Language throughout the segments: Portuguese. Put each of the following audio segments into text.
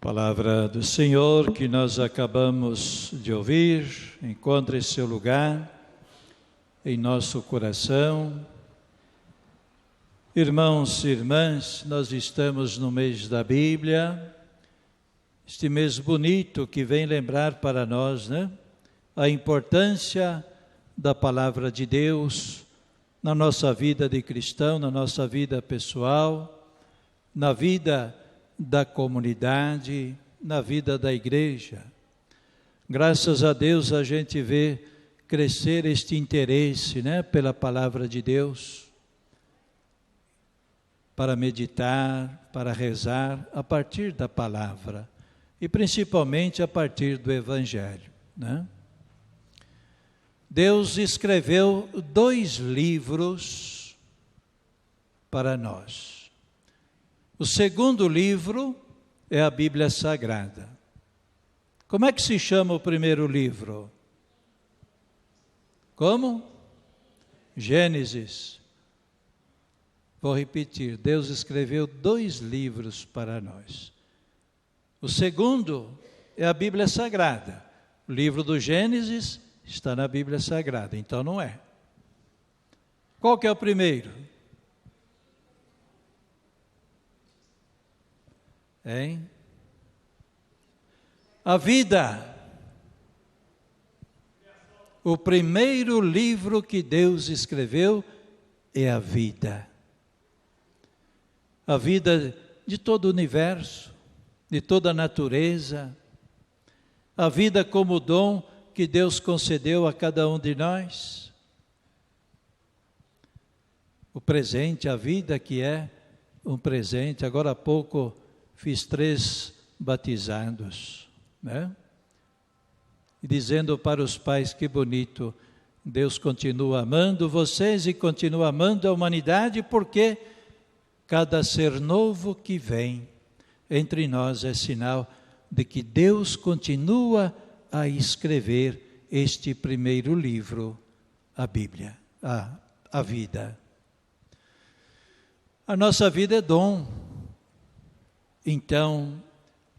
Palavra do Senhor que nós acabamos de ouvir, encontre seu lugar em nosso coração. Irmãos e irmãs, nós estamos no mês da Bíblia, este mês bonito que vem lembrar para nós, a importância da Palavra de Deus na nossa vida de cristão, na nossa vida pessoal, na vida da comunidade, na vida da igreja. Graças a Deus a gente vê crescer este interesse, pela palavra de Deus, para meditar, para rezar a partir da palavra e principalmente a partir do Evangelho, Deus escreveu 2 livros para nós. O segundo livro é a Bíblia Sagrada. Como é que se chama o primeiro livro? Como? Gênesis. Vou repetir, Deus escreveu 2 livros para nós. O segundo é a Bíblia Sagrada. O livro do Gênesis está na Bíblia Sagrada, então não é. Qual que é o primeiro? A vida. O primeiro livro que Deus escreveu é a vida. A vida de todo o universo, de toda a natureza. A vida como dom que Deus concedeu a cada um de nós. O presente, a vida que é um presente. Agora há pouco fiz 3 batizados, E dizendo para os pais, que bonito, Deus continua amando vocês e continua amando a humanidade, porque cada ser novo que vem entre nós é sinal de que Deus continua a escrever este primeiro livro, a Bíblia, a vida. A nossa vida é dom. Então,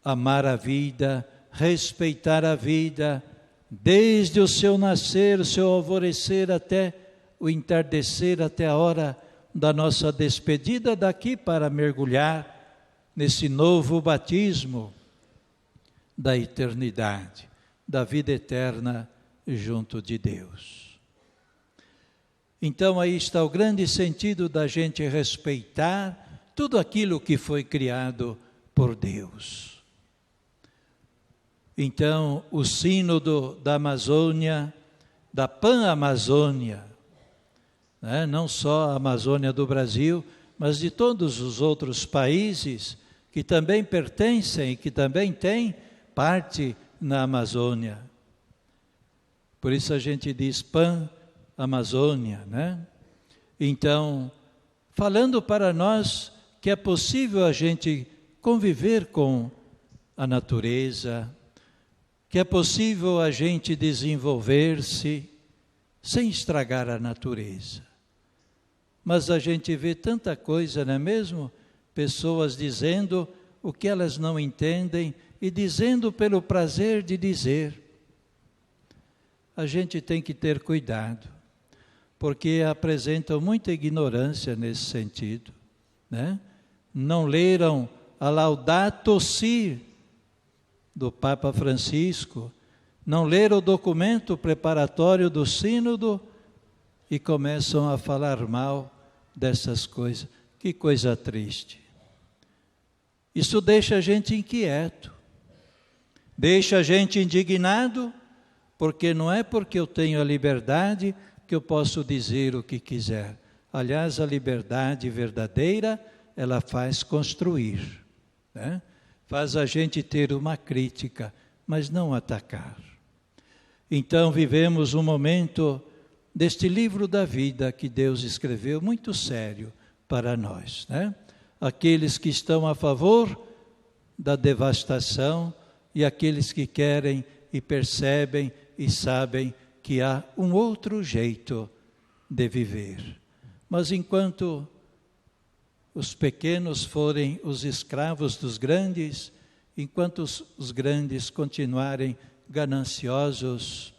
amar a vida, respeitar a vida, desde o seu nascer, o seu alvorecer até o entardecer, até a hora da nossa despedida daqui para mergulhar nesse novo batismo da eternidade, da vida eterna junto de Deus. Então aí está o grande sentido da gente respeitar tudo aquilo que foi criado por Deus. Então, o sínodo da Amazônia, da Pan-Amazônia, não só a Amazônia do Brasil, mas de todos os outros países que também pertencem, que também têm parte na Amazônia. Por isso a gente diz Pan-Amazônia, Então, falando para nós que é possível a gente conviver com a natureza, que é possível a gente desenvolver-se sem estragar a natureza. Mas a gente vê tanta coisa, não é mesmo? Pessoas dizendo o que elas não entendem e dizendo pelo prazer de dizer. A gente tem que ter cuidado, porque apresentam muita ignorância nesse sentido, Não leram a Laudato Si do Papa Francisco, não leram o documento preparatório do sínodo e começam a falar mal dessas coisas. Que coisa triste. Isso deixa a gente inquieto, deixa a gente indignado, porque não é porque eu tenho a liberdade que eu posso dizer o que quiser. Aliás, a liberdade verdadeira, ela faz construir, Faz a gente ter uma crítica, mas não atacar. Então vivemos um momento deste livro da vida que Deus escreveu, muito sério para nós, Aqueles que estão a favor da devastação e aqueles que querem e percebem e sabem que há um outro jeito de viver. Mas enquanto os pequenos forem os escravos dos grandes enquanto os grandes continuarem gananciosos,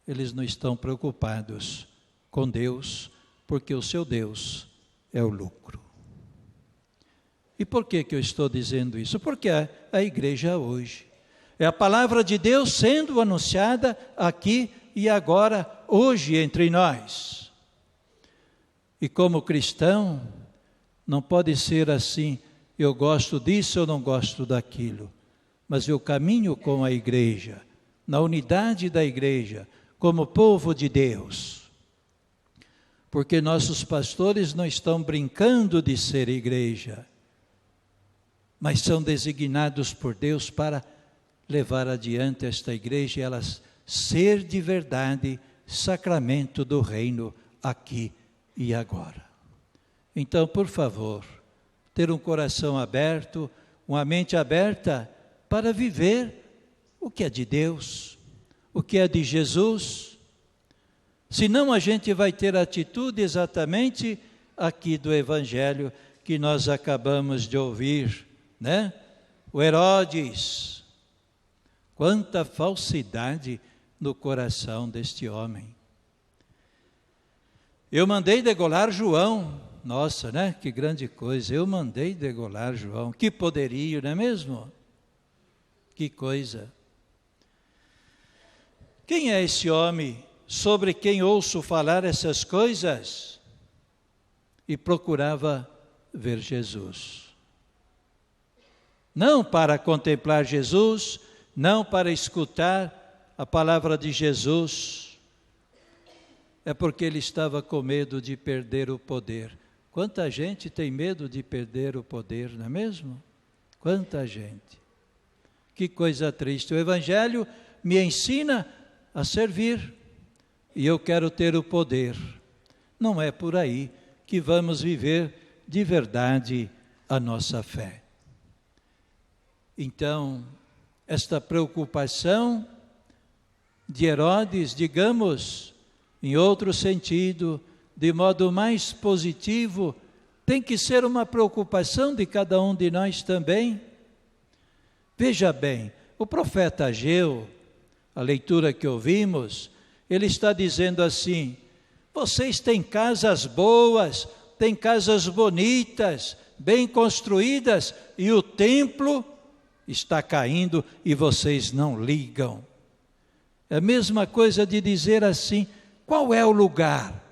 eles não estão preocupados com Deus, porque o seu Deus é o lucro. E por que eu estou dizendo isso? Porque a igreja hoje é a palavra de Deus sendo anunciada aqui e agora, hoje entre nós. E como cristão, não pode ser assim, eu gosto disso, eu não gosto daquilo. Mas eu caminho com a igreja, na unidade da igreja, como povo de Deus. Porque nossos pastores não estão brincando de ser igreja, mas são designados por Deus para levar adiante esta igreja e ela ser de verdade sacramento do reino aqui e agora. Então, por favor, ter um coração aberto, uma mente aberta para viver o que é de Deus, o que é de Jesus. Senão a gente vai ter a atitude exatamente aqui do Evangelho que nós acabamos de ouvir, né? O Herodes, quanta falsidade no coração deste homem. Eu mandei degolar João, nossa, né? Que grande coisa, eu mandei degolar João, que poderio, não é mesmo? Que coisa. Quem é esse homem sobre quem ouço falar essas coisas? E procurava ver Jesus. Não para contemplar Jesus, não para escutar a palavra de Jesus, é porque ele estava com medo de perder o poder. Quanta gente tem medo de perder o poder, não é mesmo? Quanta gente. Que coisa triste. O Evangelho me ensina a servir e eu quero ter o poder. Não é por aí que vamos viver de verdade a nossa fé. Então, esta preocupação de Herodes, digamos, em outro sentido, de modo mais positivo, tem que ser uma preocupação de cada um de nós também. Veja bem, o profeta Ageu, a leitura que ouvimos, ele está dizendo assim: vocês têm casas boas, têm casas bonitas, bem construídas, e o templo está caindo e vocês não ligam. É a mesma coisa de dizer assim: qual é o lugar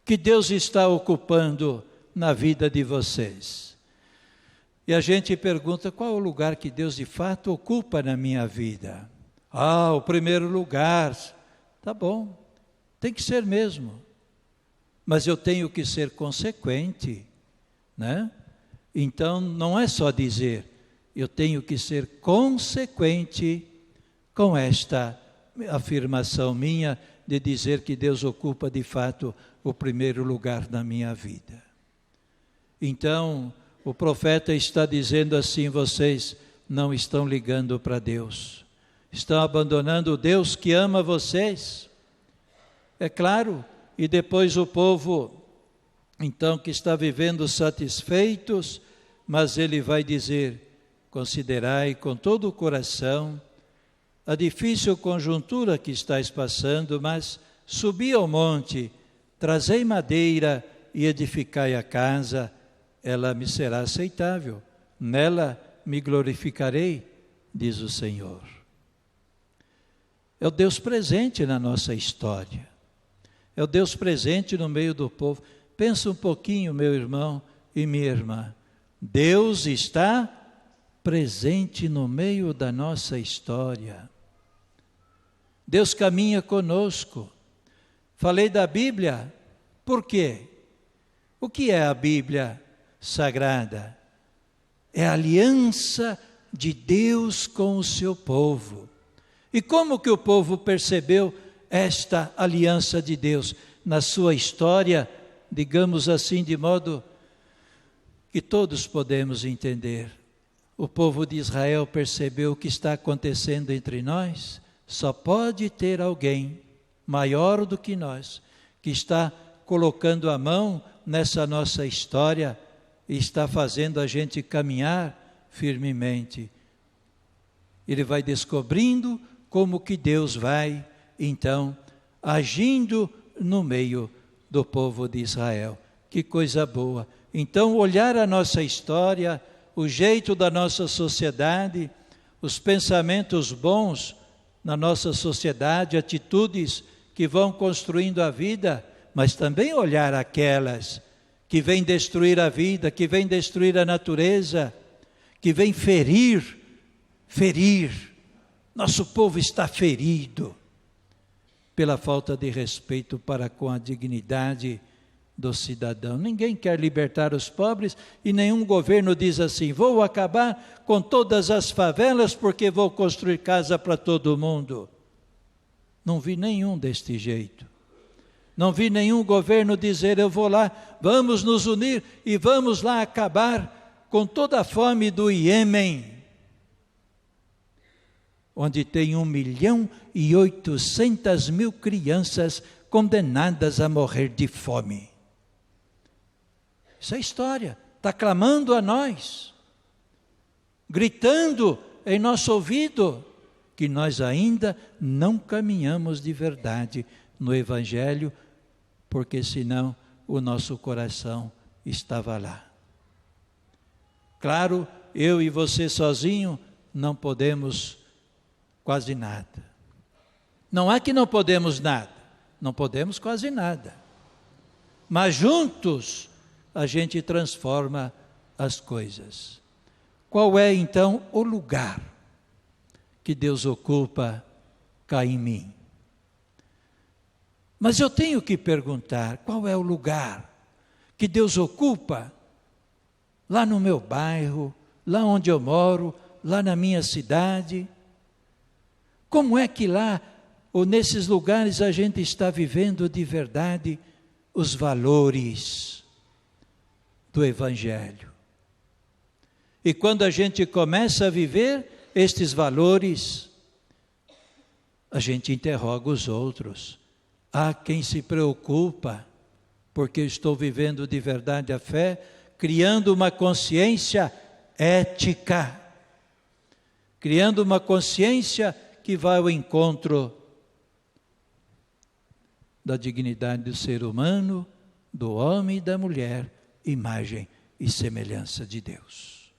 que Deus está ocupando na vida de vocês? E a gente pergunta: qual é o lugar que Deus de fato ocupa na minha vida? Ah, o primeiro lugar. Tá bom, tem que ser mesmo. Mas eu tenho que ser consequente, né? Então não é só dizer, eu tenho que ser consequente com esta afirmação minha de dizer que Deus ocupa de fato o primeiro lugar na minha vida. Então, o profeta está dizendo assim: vocês não estão ligando para Deus, estão abandonando o Deus que ama vocês. É claro, e depois o povo, então, que está vivendo satisfeitos, mas ele vai dizer: considerai com todo o coração a difícil conjuntura que estáis passando, mas subi ao monte, trazei madeira e edificai a casa, ela me será aceitável, nela me glorificarei, diz o Senhor. É o Deus presente na nossa história, é o Deus presente no meio do povo. Pensa um pouquinho, meu irmão e minha irmã, Deus está presente no meio da nossa história. Deus caminha conosco. Falei da Bíblia, por quê? O que é a Bíblia Sagrada? É a aliança de Deus com o seu povo. E como que o povo percebeu esta aliança de Deus na sua história, digamos assim, de modo que todos podemos entender? O povo de Israel percebeu o que está acontecendo entre nós. Só pode ter alguém maior do que nós, que está colocando a mão nessa nossa história e está fazendo a gente caminhar firmemente. Ele vai descobrindo como que Deus vai, então, agindo no meio do povo de Israel. Que coisa boa! Então, olhar a nossa história, o jeito da nossa sociedade, os pensamentos bons na nossa sociedade, atitudes que vão construindo a vida, mas também olhar aquelas que vêm destruir a vida, que vêm destruir a natureza, que vêm ferir. Nosso povo está ferido pela falta de respeito para com a dignidade do cidadão. Ninguém quer libertar os pobres e nenhum governo diz assim: vou acabar com todas as favelas porque vou construir casa para todo mundo. Não vi nenhum deste jeito. Não vi nenhum governo dizer: eu vou lá, vamos nos unir e vamos lá acabar com toda a fome do Iêmen, onde tem 1.800.000 crianças condenadas a morrer de fome. Isso é história, está clamando a nós, gritando em nosso ouvido, que nós ainda não caminhamos de verdade no Evangelho, porque senão o nosso coração estava lá. Claro, eu e você sozinho não podemos quase nada. Não é que não podemos nada, não podemos quase nada. Mas juntos a gente transforma as coisas. Qual é então o lugar que Deus ocupa cá em mim? Mas eu tenho que perguntar, qual é o lugar que Deus ocupa lá no meu bairro, lá onde eu moro, lá na minha cidade? Como é que lá, ou nesses lugares, a gente está vivendo de verdade os valores do Evangelho? E quando a gente começa a viver estes valores, a gente interroga os outros. Há quem se preocupa, porque eu estou vivendo de verdade a fé, criando uma consciência ética, criando uma consciência que vai ao encontro da dignidade do ser humano, do homem e da mulher, imagem e semelhança de Deus.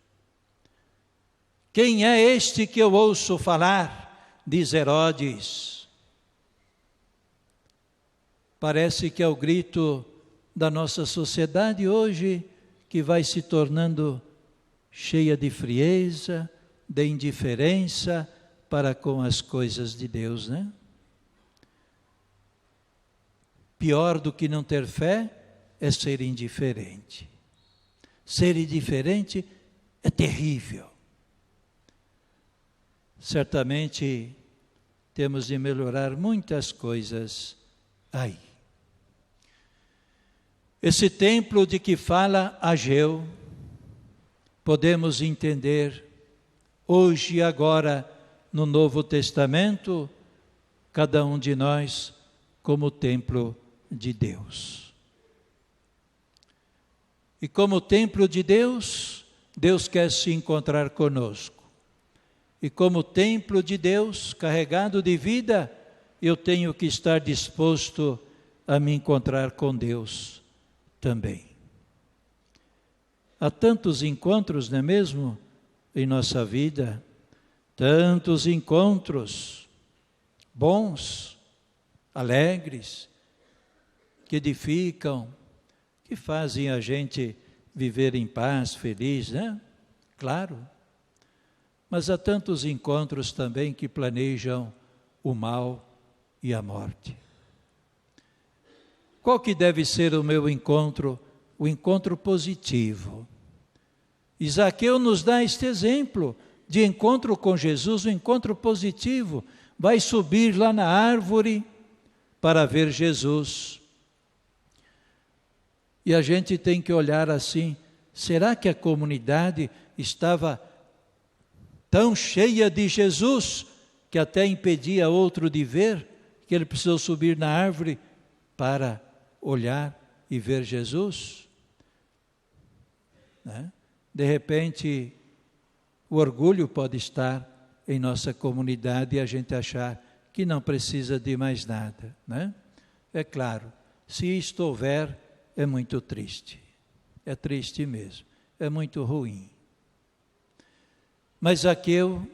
Quem é este que eu ouço falar? Diz Herodes. Parece que é o grito da nossa sociedade hoje, que vai se tornando cheia de frieza, de indiferença para com as coisas de Deus, né? Pior do que não ter fé é ser indiferente. Ser indiferente é terrível. Certamente temos de melhorar muitas coisas aí. Esse templo de que fala Ageu, podemos entender hoje e agora no Novo Testamento, cada um de nós como templo de Deus. E como templo de Deus, Deus quer se encontrar conosco. E como templo de Deus, carregado de vida, eu tenho que estar disposto a me encontrar com Deus também. Há tantos encontros, não é mesmo, em nossa vida, tantos encontros bons, alegres, que edificam, que fazem a gente viver em paz, feliz, né? Claro. Mas há tantos encontros também que planejam o mal e a morte. Qual que deve ser o meu encontro? O encontro positivo. Zaqueu nos dá este exemplo de encontro com Jesus, um encontro positivo. Vai subir lá na árvore para ver Jesus. E a gente tem que olhar assim, será que a comunidade estava tão cheia de Jesus que até impedia outro de ver, que ele precisou subir na árvore para olhar e ver Jesus? Né? De repente, O orgulho pode estar em nossa comunidade e a gente achar que não precisa de mais nada, né? É claro, se isto houver, é muito triste. É triste mesmo, é muito ruim. Mas Zaqueu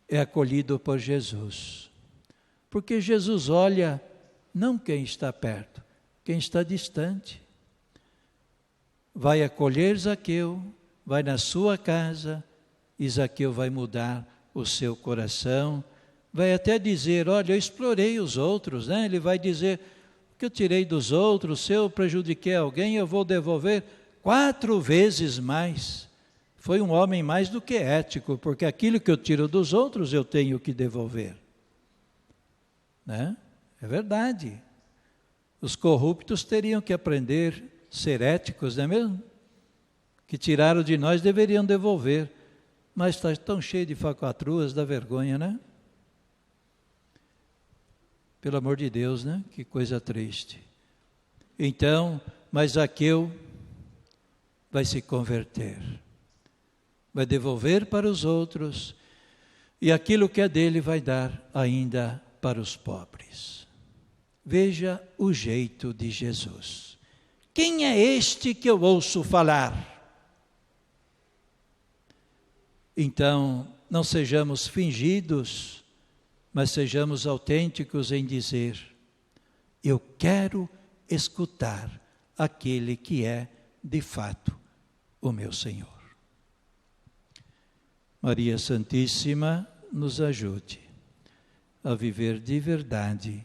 é acolhido por Jesus, porque Jesus olha não quem está perto, quem está distante. Vai acolher Zaqueu, vai na sua casa, e Zaqueu vai mudar o seu coração, vai até dizer, olha, eu explorei os outros, né? Ele vai dizer, o que eu tirei dos outros, se eu prejudiquei alguém, eu vou devolver 4 vezes mais. Foi um homem mais do que ético, porque aquilo que eu tiro dos outros, eu tenho que devolver. Né? É verdade. Os corruptos teriam que aprender a ser éticos, não é mesmo? Que tiraram de nós deveriam devolver. Mas está tão cheio de falcatruas, dá vergonha, né? Pelo amor de Deus, né? Que coisa triste. Então, mas Zaqueu vai se converter. Vai devolver para os outros, e aquilo que é dele vai dar ainda para os pobres. Veja o jeito de Jesus. Quem é este que eu ouço falar? Então, não sejamos fingidos, mas sejamos autênticos em dizer, eu quero escutar aquele que é, de fato, o meu Senhor. Maria Santíssima, nos ajude a viver de verdade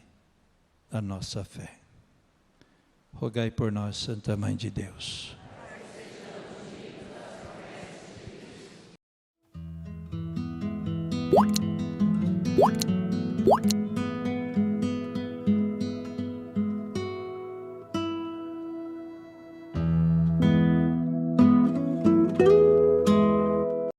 a nossa fé. Rogai por nós, Santa Mãe de Deus. What?